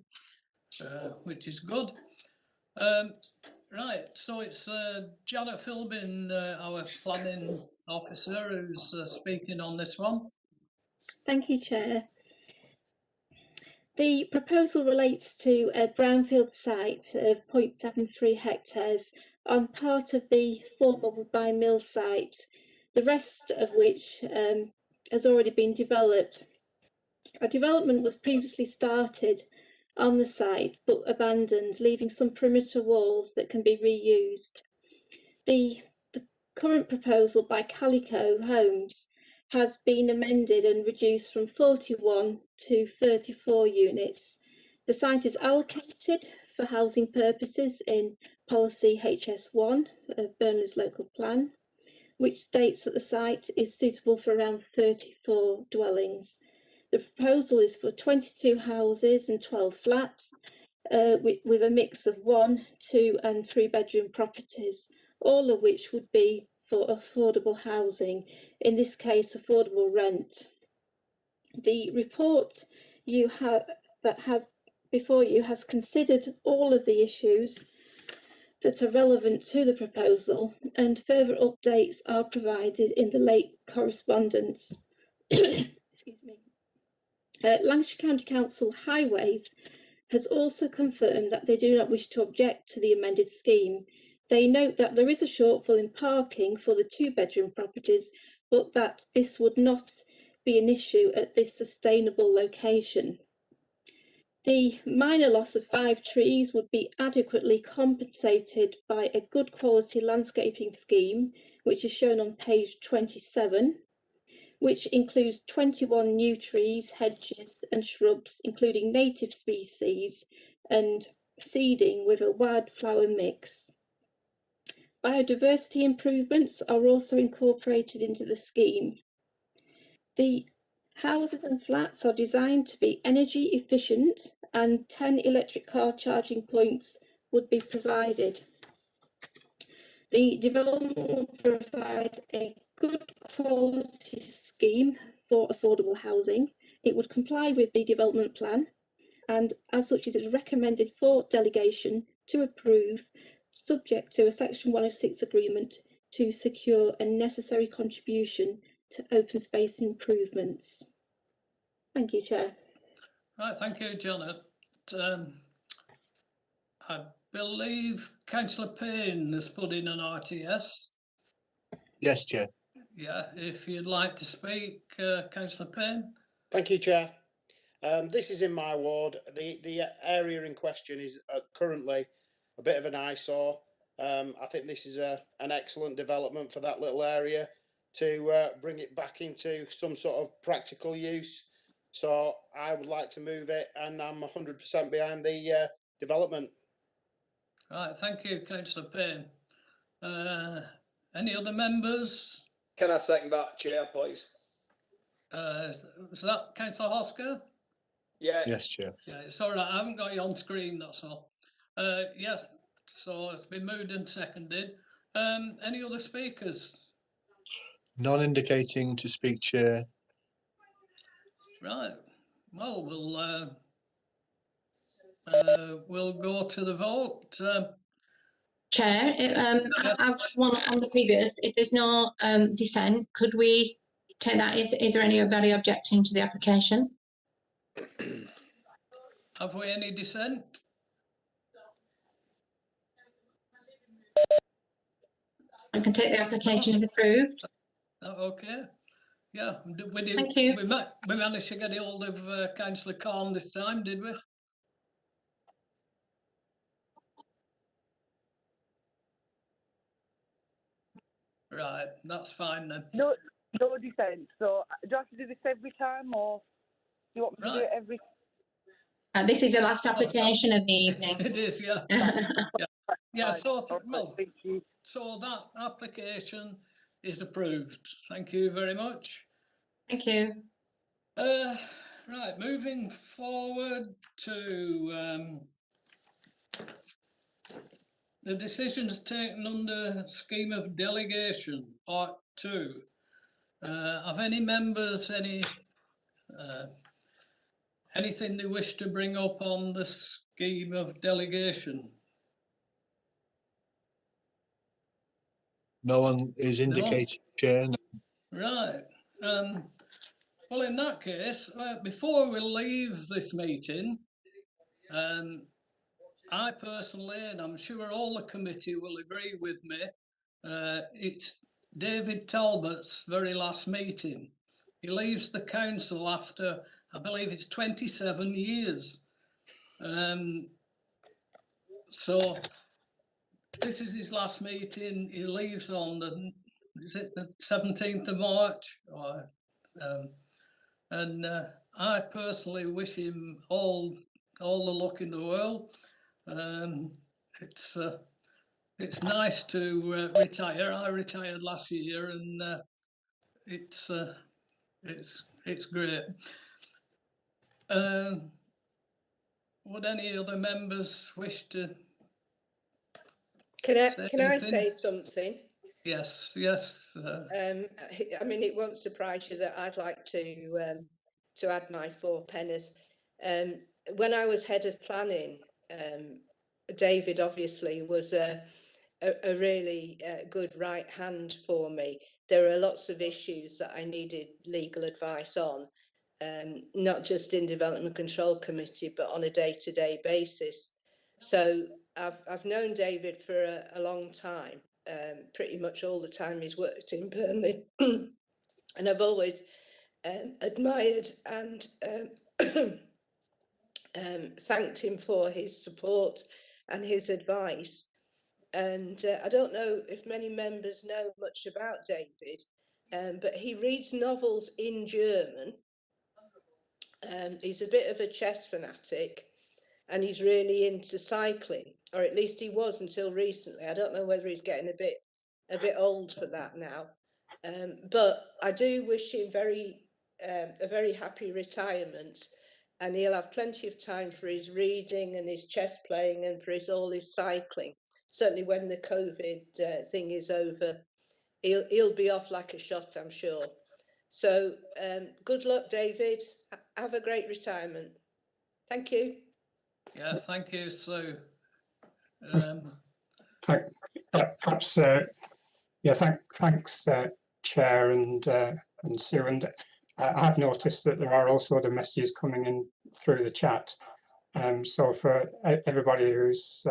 which is good. Right, so it's Janet Philbin, our planning officer, who's speaking on this one. Thank you, Chair. The proposal relates to a brownfield site of 0.73 hectares on part of the former Woodbine Mill site, the rest of which has already been developed. A development was previously started on the site but abandoned, leaving some perimeter walls that can be reused. The current proposal by Calico Homes has been amended and reduced from 41 to 34 units. The site is allocated for housing purposes in policy HS1 of Burnley's local plan, which states that the site is suitable for around 34 dwellings. The proposal is for 22 houses and 12 flats with a mix of 1, 2 and 3 bedroom properties, all of which would be for affordable housing, in this case affordable rent. The report that has before you has considered all of the issues that are relevant to the proposal, and further updates are provided in the late correspondence. Excuse me. Lancashire County Council Highways has also confirmed that they do not wish to object to the amended scheme. They note that there is a shortfall in parking for the 2-bedroom properties, but that this would not be an issue at this sustainable location. The minor loss of 5 trees would be adequately compensated by a good quality landscaping scheme, which is shown on page 27, which includes 21 new trees, hedges and shrubs, including native species, and seeding with a wildflower mix. Biodiversity improvements are also incorporated into the scheme. The houses and flats are designed to be energy efficient, and 10 electric car charging points would be provided. The development will provide a good quality scheme for affordable housing. It would comply with the development plan, and as such it is recommended for delegation to approve, subject to a Section 106 agreement to secure a necessary contribution to open space improvements. Thank you, Chair. Right, thank you, Janet. I believe Councillor Payne has put in an RTS. Yes, Chair. Yeah, if you'd like to speak, Councillor Payne. Thank you, Chair. This is in my ward. The area in question is currently a bit of an eyesore. I think this is an excellent development for that little area to bring it back into some sort of practical use. So I would like to move it, and I'm 100% behind the development. Right, thank you, Councillor Payne. Any other members? Can I second that, Chair, please? Is that Councillor Hosker? Yeah. Yes, Chair. Yeah, it's all right. I haven't got you on screen, that's all. Yes, so it's been moved and seconded. Any other speakers? None indicating to speak, Chair. Right. Well, we'll go to the vote. Chair, as one on the previous, if there's no dissent, could we take that? Is there anybody objecting to the application? Have we any dissent? I can take the application as approved. Okay. Yeah, we did. Thank you. We managed to get hold of Councillor Corn this time, did we? Right, that's fine then. No dissent. So do I have to do this every time, or do you want me to do it every? This is the last application of the evening. It is, yeah. Yeah. Yeah, Right, so, okay, well, thank you. so that application is approved. Thank you very much. Thank you. Right, moving forward to the decisions taken under scheme of delegation, part 2. Have any members anything they wish to bring up on the scheme of delegation? No one is indicating, Chair. No. Right. Well, in that case, before we leave this meeting, I personally, and I'm sure all the committee will agree with me, it's David Talbot's very last meeting. He leaves the council after, I believe it's 27 years. So this is his last meeting. He leaves on is it the 17th of March? Or, and I personally wish him all the luck in the world. It's nice to retire. I retired last year, and it's great. Would any other members wish to? Can say I anything? say something? Yes. I mean, it won't surprise you that I'd like to add my 4 pennies. When I was head of planning, David obviously was a really good right hand for me. There are lots of issues that I needed legal advice on, not just in Development Control Committee, but on a day-to-day basis. So I've known David for a long time, pretty much all the time he's worked in Burnley, and I've always admired and thanked him for his support and his advice. And I don't know if many members know much about David, but he reads novels in German. He's a bit of a chess fanatic, and he's really into cycling, or at least he was until recently. I don't know whether he's getting a bit old for that now. But I do wish him a very happy retirement, and he'll have plenty of time for his reading and his chess playing and for all his cycling. Certainly when the COVID thing is over, he'll be off like a shot, I'm sure. So good luck, David. Have a great retirement. Thank you. Yeah, thank you, Sue. Perhaps, thanks, Chair and Sue. And I have noticed that there are also the messages coming in through the chat. So for everybody who's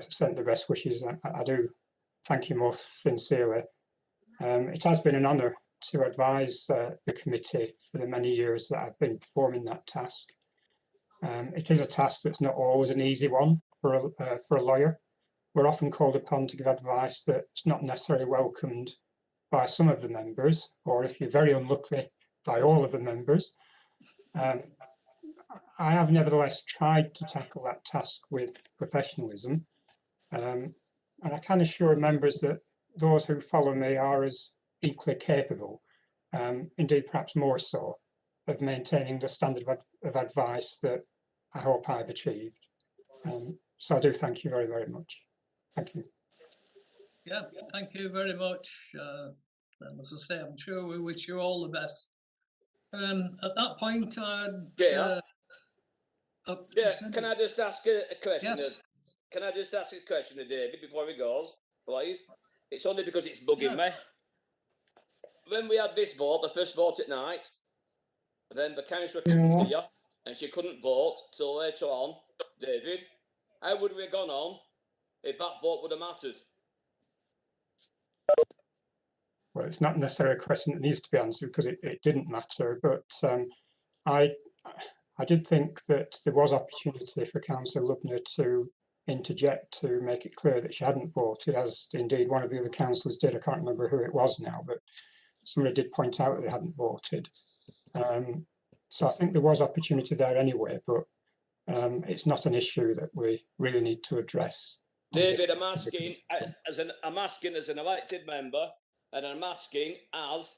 sent the best wishes, I do thank you most sincerely. It has been an honour to advise the committee for the many years that I've been performing that task. It is a task that's not always an easy one for a lawyer. We're often called upon to give advice that's not necessarily welcomed by some of the members, or if you're very unlucky, by all of the members. I have nevertheless tried to tackle that task with professionalism, and I can assure members that those who follow me are as equally capable, indeed perhaps more so, of maintaining the standard of advice that I hope I've achieved. So I do thank you very, very much. Thank you. Yeah, thank you very much. And as I say, I'm sure we wish you all the best. At that point, can I just ask a question? Yes. Can I just ask a question to David before he goes, please? It's only because it's bugging me. When we had this vote, the first vote at night, then the councillor came here and she couldn't vote till later on, David, how would we have gone on if that vote would have mattered? Well, it's not necessarily a question that needs to be answered because it didn't matter, but I did think that there was opportunity for Councillor Lubna to interject to make it clear that she hadn't voted, as indeed one of the other councillors did. I can't remember who it was now, but somebody did point out that they hadn't voted. So I think there was opportunity there anyway, but it's not an issue that we really need to address David, I'm asking as an elected member, and I'm asking as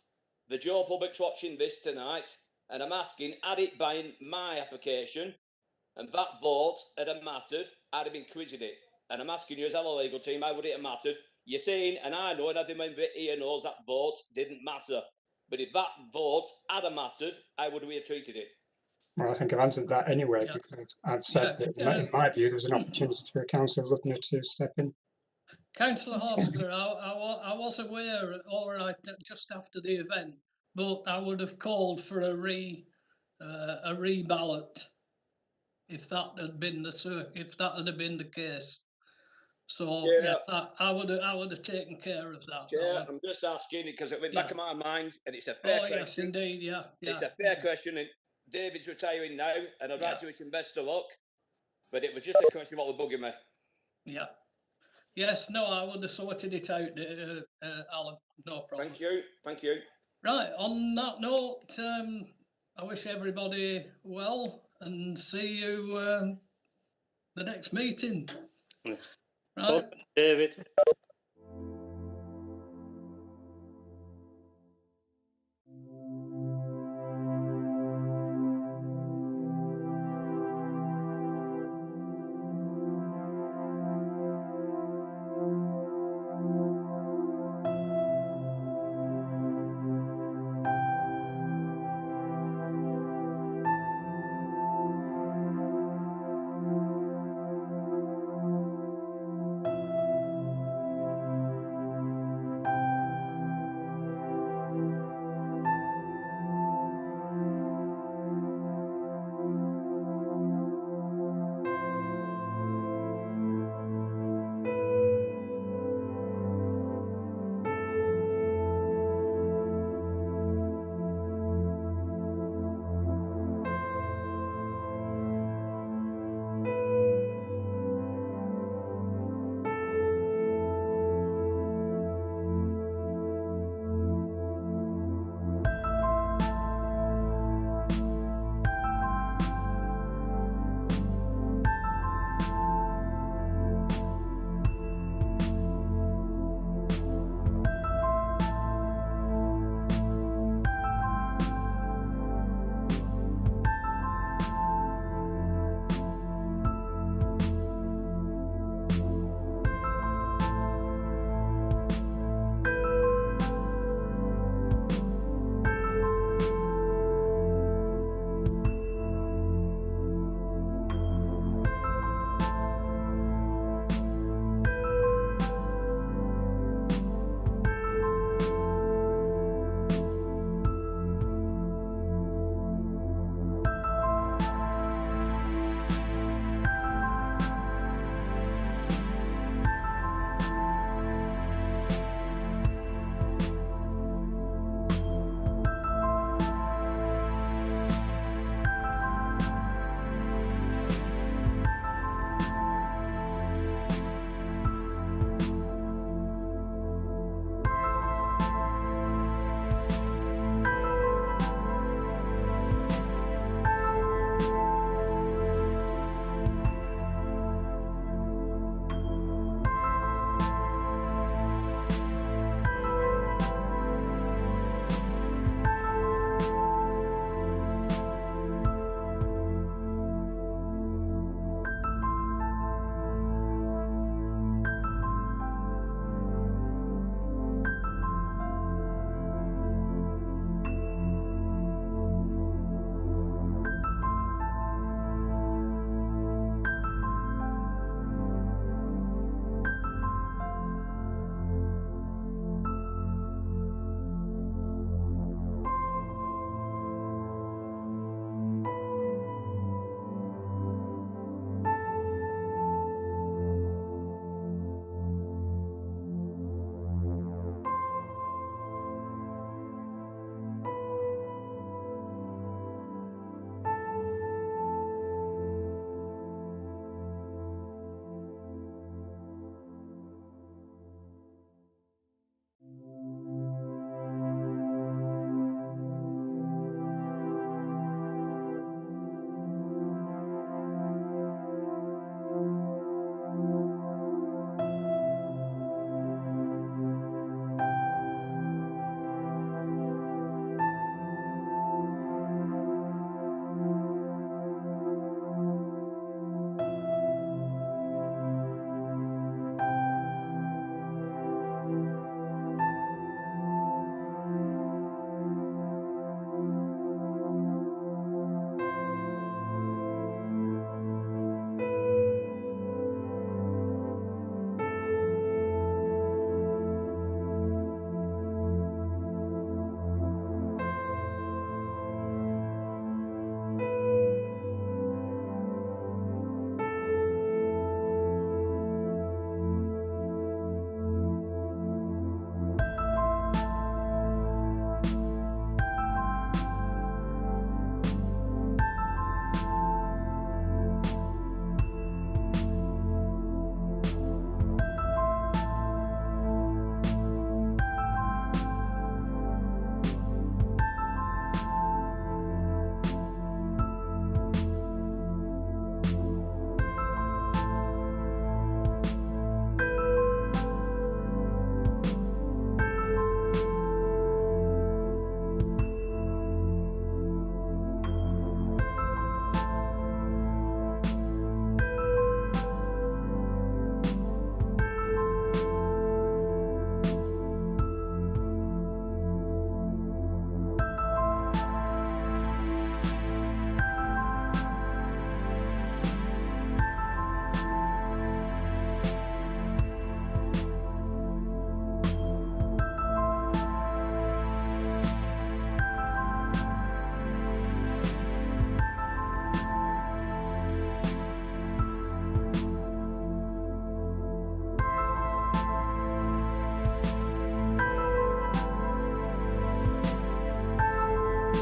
the Joe public's watching this tonight, and I'm asking, had it been my application and that vote had mattered, I'd have been quizzing it. And I'm asking you as our legal team, how would it have mattered? You're saying, and I know, and every member here knows that vote didn't matter. But if that vote had mattered, how would we have treated it? Well, I think I've answered that anyway, because I've said that in my view, there was an opportunity for Councillor Rudner to step in. Councillor Hosker, I was aware, all right, just after the event, but I would have called for a reballot if that had been the case. So yeah, I would have taken care of that. Chair, I'm just asking because it went back in my mind, and it's a fair question. Yes, indeed, yeah. It's a fair question, and David's retiring now, and I'd like to wish him best of luck. But it was just a question of what was bugging me. Yeah. Yes, no, I would have sorted it out, Alan. No problem. Thank you. Thank you. Right, on that note, I wish everybody well and see you the next meeting. Right. David.